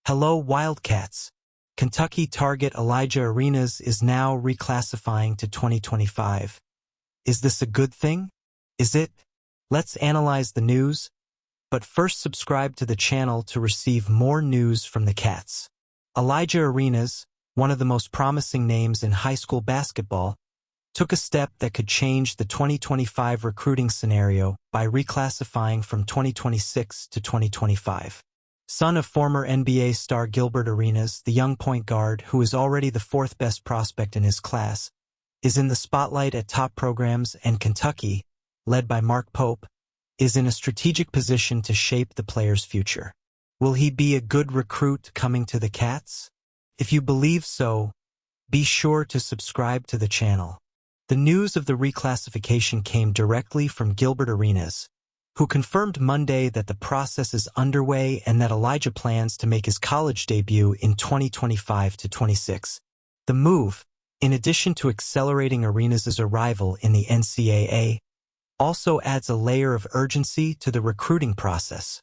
Hello, Wildcats. Kentucky target Elijah Arenas is now reclassifying to 2025. Is this a good thing? Is it? Let's analyze the news. But first, subscribe to the channel to receive more news from the Cats. Elijah Arenas, one of the most promising names in high school basketball, took a step that could change the 2025 recruiting scenario by reclassifying from 2026 to 2025. Son of former NBA star Gilbert Arenas, the young point guard, who is already the fourth best prospect in his class, is in the spotlight at top programs, and Kentucky, led by Mark Pope, is in a strategic position to shape the player's future. Will he be a good recruit coming to the Cats? If you believe so, be sure to subscribe to the channel. The news of the reclassification came directly from Gilbert Arenas, who confirmed Monday that the process is underway and that Elijah plans to make his college debut in 2025 to 26. The move, in addition to accelerating Arenas' arrival in the NCAA, also adds a layer of urgency to the recruiting process,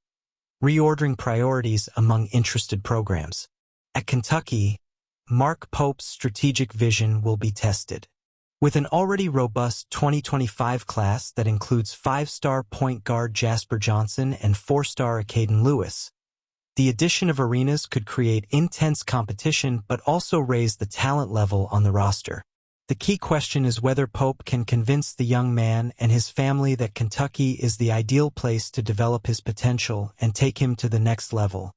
reordering priorities among interested programs. At Kentucky, Mark Pope's strategic vision will be tested. With an already robust 2025 class that includes 5-star point guard Jasper Johnson and 4-star Caden Lewis, the addition of Arenas could create intense competition but also raise the talent level on the roster. The key question is whether Pope can convince the young man and his family that Kentucky is the ideal place to develop his potential and take him to the next level,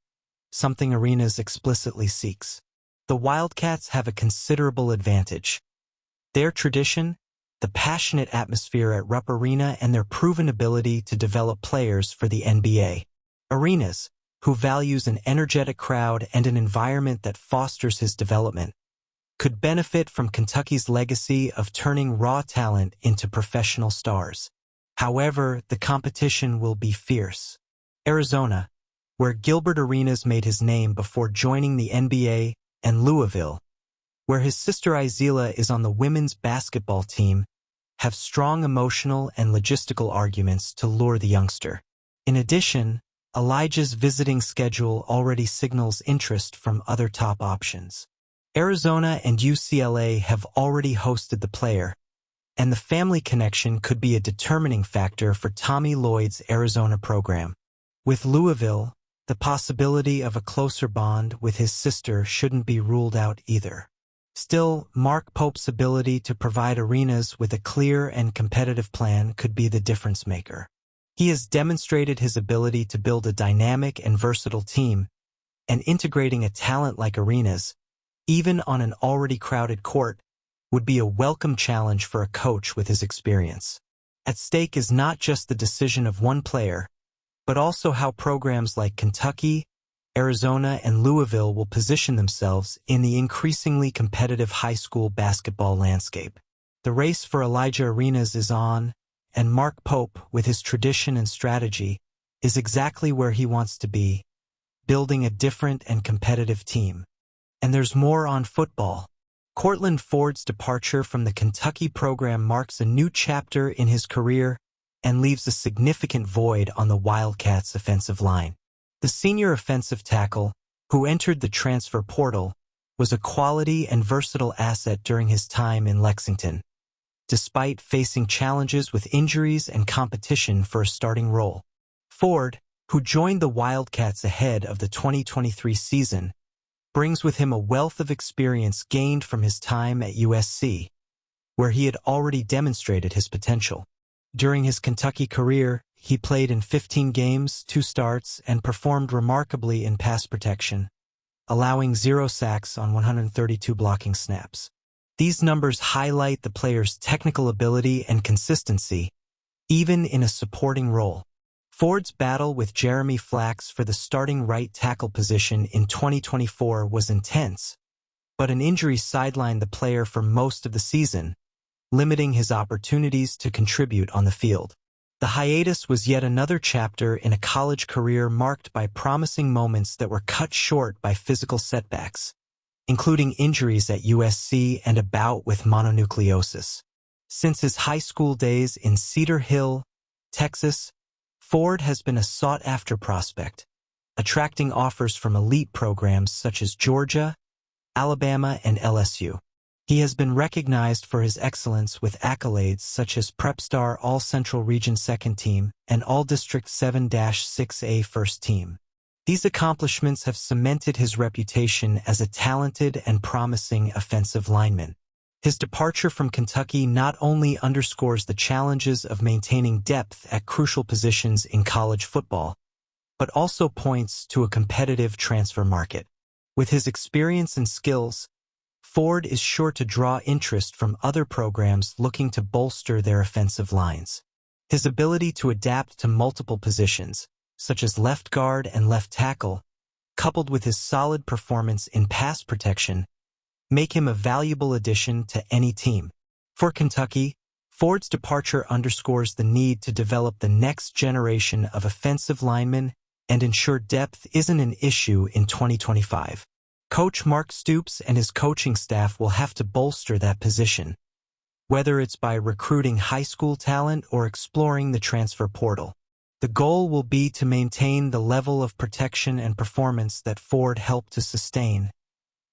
something Arenas explicitly seeks. The Wildcats have a considerable advantage. Their tradition, the passionate atmosphere at Rupp Arena, and their proven ability to develop players for the NBA. Arenas, who values an energetic crowd and an environment that fosters his development, could benefit from Kentucky's legacy of turning raw talent into professional stars. However, the competition will be fierce. Arizona, where Gilbert Arenas made his name before joining the NBA, and Louisville, where his sister Izela is on the women's basketball team, have strong emotional and logistical arguments to lure the youngster. In addition, Elijah's visiting schedule already signals interest from other top options. Arizona and UCLA have already hosted the player, and the family connection could be a determining factor for Tommy Lloyd's Arizona program. With Louisville, the possibility of a closer bond with his sister shouldn't be ruled out either. Still, Mark Pope's ability to provide Arenas with a clear and competitive plan could be the difference maker. He has demonstrated his ability to build a dynamic and versatile team, and integrating a talent like Arenas, even on an already crowded court, would be a welcome challenge for a coach with his experience. At stake is not just the decision of one player, but also how programs like Kentucky, Arizona, and Louisville will position themselves in the increasingly competitive high school basketball landscape. The race for Elijah Arenas is on, and Mark Pope, with his tradition and strategy, is exactly where he wants to be, building a different and competitive team. And there's more on football. Courland Ford's departure from the Kentucky program marks a new chapter in his career and leaves a significant void on the Wildcats' offensive line. The senior offensive tackle, who entered the transfer portal, was a quality and versatile asset during his time in Lexington, despite facing challenges with injuries and competition for a starting role. Ford, who joined the Wildcats ahead of the 2023 season, brings with him a wealth of experience gained from his time at USC, where he had already demonstrated his potential. During his Kentucky career, he played in 15 games, 2 starts, and performed remarkably in pass protection, allowing 0 sacks on 132 blocking snaps. These numbers highlight the player's technical ability and consistency, even in a supporting role. Ford's battle with Jeremy Flax for the starting right tackle position in 2024 was intense, but an injury sidelined the player for most of the season, limiting his opportunities to contribute on the field. The hiatus was yet another chapter in a college career marked by promising moments that were cut short by physical setbacks, including injuries at USC and a bout with mononucleosis. Since his high school days in Cedar Hill, Texas, Ford has been a sought-after prospect, attracting offers from elite programs such as Georgia, Alabama, and LSU. He has been recognized for his excellence with accolades such as Prep-Star All-Central Region Second Team and All-District 7-6A First Team. These accomplishments have cemented his reputation as a talented and promising offensive lineman. His departure from Kentucky not only underscores the challenges of maintaining depth at crucial positions in college football, but also points to a competitive transfer market. With his experience and skills, Ford is sure to draw interest from other programs looking to bolster their offensive lines. His ability to adapt to multiple positions, such as left guard and left tackle, coupled with his solid performance in pass protection, make him a valuable addition to any team. For Kentucky, Ford's departure underscores the need to develop the next generation of offensive linemen and ensure depth isn't an issue in 2025. Coach Mark Stoops and his coaching staff will have to bolster that position, whether it's by recruiting high school talent or exploring the transfer portal. The goal will be to maintain the level of protection and performance that Ford helped to sustain,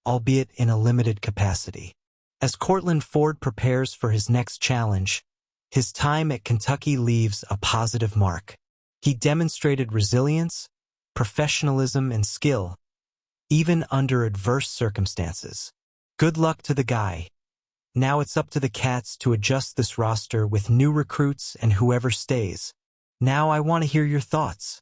albeit in a limited capacity. As Courland Ford prepares for his next challenge, his time at Kentucky leaves a positive mark. He demonstrated resilience, professionalism, and skill, even under adverse circumstances. Good luck to the guy. Now it's up to the Cats to adjust this roster with new recruits and whoever stays. Now I want to hear your thoughts.